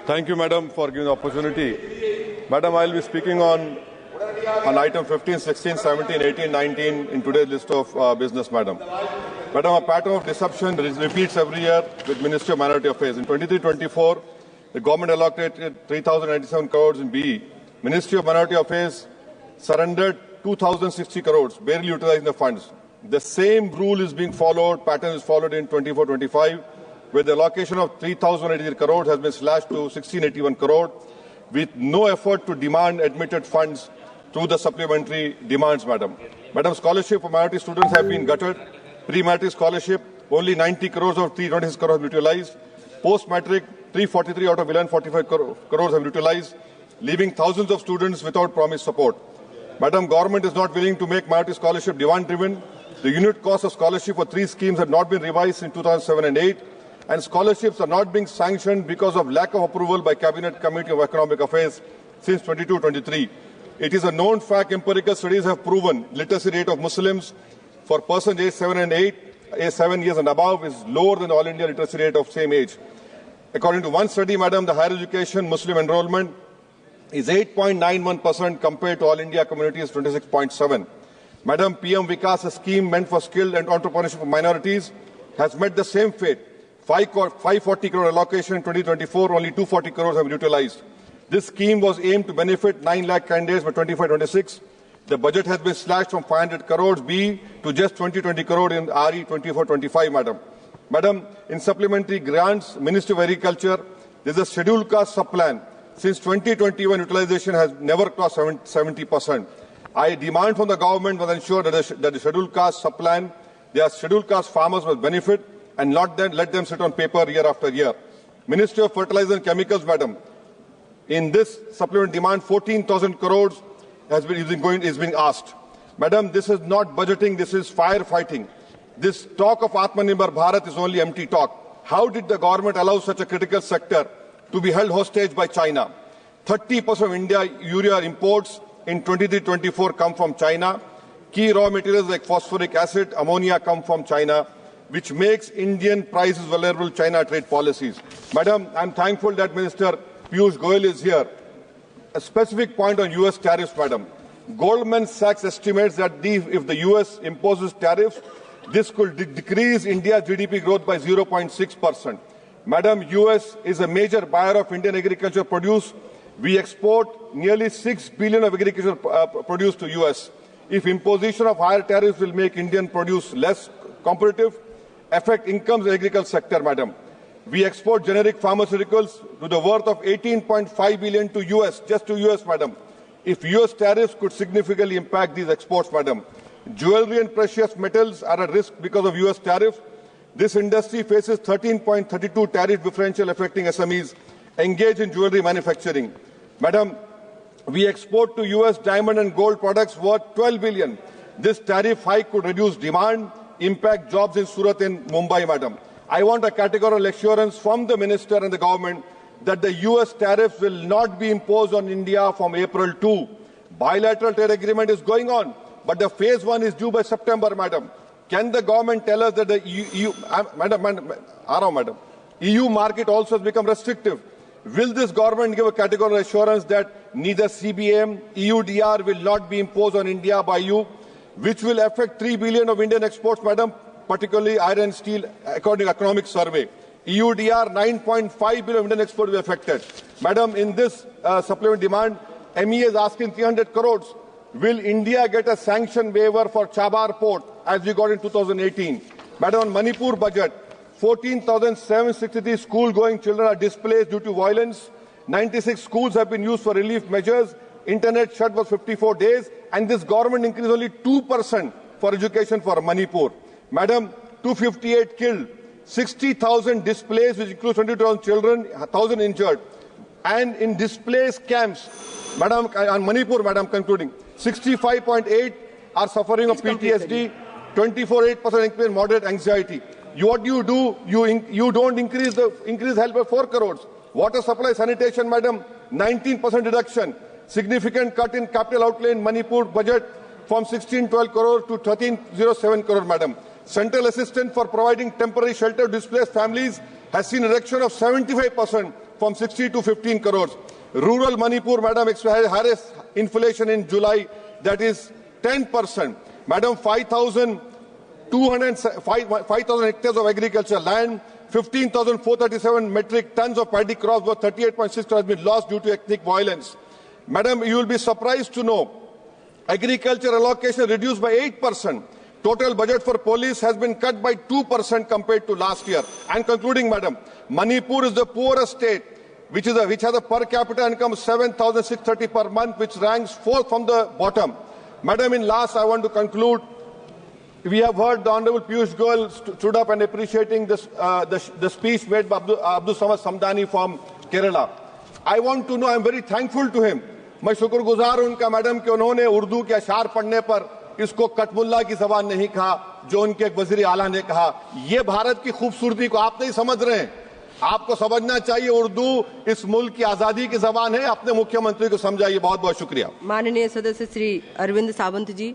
Thank you, madam, for giving the opportunity. Madam, I will be speaking on item 15, 16, 17, 18, 19 in today's list of business, madam. Madam, a pattern of deception repeats every year with Ministry of Minority Affairs. In 23-24, the government allocated 3,097 crores in BE. Ministry of Minority Affairs surrendered 2,060 crores, barely utilizing the funds. The same rule is being followed, pattern is followed in 24-25, where the allocation of 3,083 crores has been slashed to 1,681 crores, with no effort to demand admitted funds through the supplementary demands, madam. Madam, scholarship for minority students have been gutted. Pre-matric scholarship, only 90 crores of 326 crores have been utilized. Post-matric, 343 out of 1145 crores have been utilized, leaving thousands of students without promised support. Madam, government is not willing to make minority scholarship demand-driven. The unit cost of scholarship for 3 schemes have not been revised in 2007 and 8, and scholarships are not being sanctioned because of lack of approval by Cabinet Committee of Economic Affairs since 22-23. It is a known fact, empirical studies have proven literacy rate of Muslims for persons aged 7 years and above is lower than the All India literacy rate of same age. According to one study, madam, the higher education Muslim enrollment is 8.91% compared to All India communities 26.7. Madam, PM Vikas, a scheme meant for skilled and entrepreneurship of minorities, has met the same fate. 540 crore allocation in 2024, only 240 crores have been utilized. This scheme was aimed to benefit 9 lakh candidates by 25-26. The budget has been slashed from 500 crores B to just 20 crore in RE 24-25, madam. Madam, in supplementary grants, Ministry of Agriculture, there is a scheduled caste sub-plan. Since 2021, utilization has never crossed 70%. I demand from the government to ensure that the scheduled caste sub-plan, their scheduled caste farmers must benefit and not then let them sit on paper year after year. Ministry of Fertilizer and Chemicals, madam, in this supplement demand, 14,000 crores is being asked. Madam, this is not budgeting, this is firefighting. This talk of Atmanirbhar Bharat is only empty talk. How did the government allow such a critical sector to be held hostage by China? 30% of India urea imports in 23-24 come from China. Key raw materials like phosphoric acid, ammonia come from China, which makes Indian prices vulnerable to China trade policies. Madam, I am thankful that Minister Piyush Goyal is here. A specific point on US tariffs, madam. Goldman Sachs estimates that if the US imposes tariffs, this could decrease India's GDP growth by 0.6%. Madam, US is a major buyer of Indian agricultural produce. We export nearly 6 billion of agricultural produce to US. If imposition of higher tariffs will make Indian produce less competitive, affect incomes in the agriculture sector, madam. We export generic pharmaceuticals to the worth of 18.5 billion to US, just to US, madam. If US tariffs could significantly impact these exports, madam. Jewelry and precious metals are at risk because of US tariffs. This industry faces 13.32 tariff differential affecting SMEs engaged in jewelry manufacturing. Madam, we export to US diamond and gold products worth 12 billion. This tariff hike could reduce demand, impact jobs in Surat and Mumbai, madam. I want a categorical assurance from the minister and the government that the US tariffs will not be imposed on India from April 2. Bilateral trade agreement is going on, but the phase 1 is due by September, madam. Can the government tell us that the EU market also has become restrictive? Will this government give a categorical assurance that neither CBM, EUDR will not be imposed on India by you, which will affect 3 billion of Indian exports, madam, particularly iron and steel, according to economic survey. EUDR, 9.5 billion Indian exports will be affected. Madam, in this supplement demand, MEA is asking 300 crores. Will India get a sanction waiver for Chabar port as we got in 2018? Madam, on Manipur budget, 14,763 school-going children are displaced due to violence. 96 schools have been used for relief measures. Internet shut for 54 days. And this government increased only 2% for education for Manipur. Madam, 258 killed, 60,000 displaced, which includes 20,000 children, 1,000 injured. And in displaced camps, madam, on Manipur, madam, concluding, 65.8 are suffering of PTSD, 24.8% increase moderate anxiety. What do? You don't increase help by 4 crores. Water supply sanitation, madam, 19% reduction. Significant cut in capital outlay in Manipur budget from 1612 crore to 1307 crore, madam. Central assistance for providing temporary shelter to displaced families has seen a reduction of 75% from 60 to 15 crores. Rural Manipur, madam, highest inflation in July, that is 10%. Madam, 5,000 hectares of agricultural land, 15,437 metric tons of paddy crops worth 38.6 crores has been lost due to ethnic violence. Madam, you will be surprised to know agriculture allocation reduced by 8%. Total budget for police has been cut by 2% compared to last year. And concluding, madam, Manipur is the poorest state, which has a per capita income of 7,630 per month, which ranks fourth from the bottom. Madam, in last, I want to conclude. We have heard the Honorable Piyush Goyal stood up and appreciating this, the speech made by Abdul Samad Samdani from Kerala. I want to know, I am very thankful to him. मैं शुक्रगुजार उनका madam कि उन्होंने उर्दू के अशार पढ़ने पर इसको कटमुल्ला की जबान नहीं कहा, जो उनके एक वजीर आला ने कहा। ये भारत की खूबसूरती को आप नहीं समझ रहे हैं। आपको समझना चाहिए उर्दू इस मुल्क की आजादी की जबान है। अपने मुख्यमंत्री को समझाइए। बहुत बहुत शुक्रिया। माननीय सदस्य श्री अरविंद सावंत जी।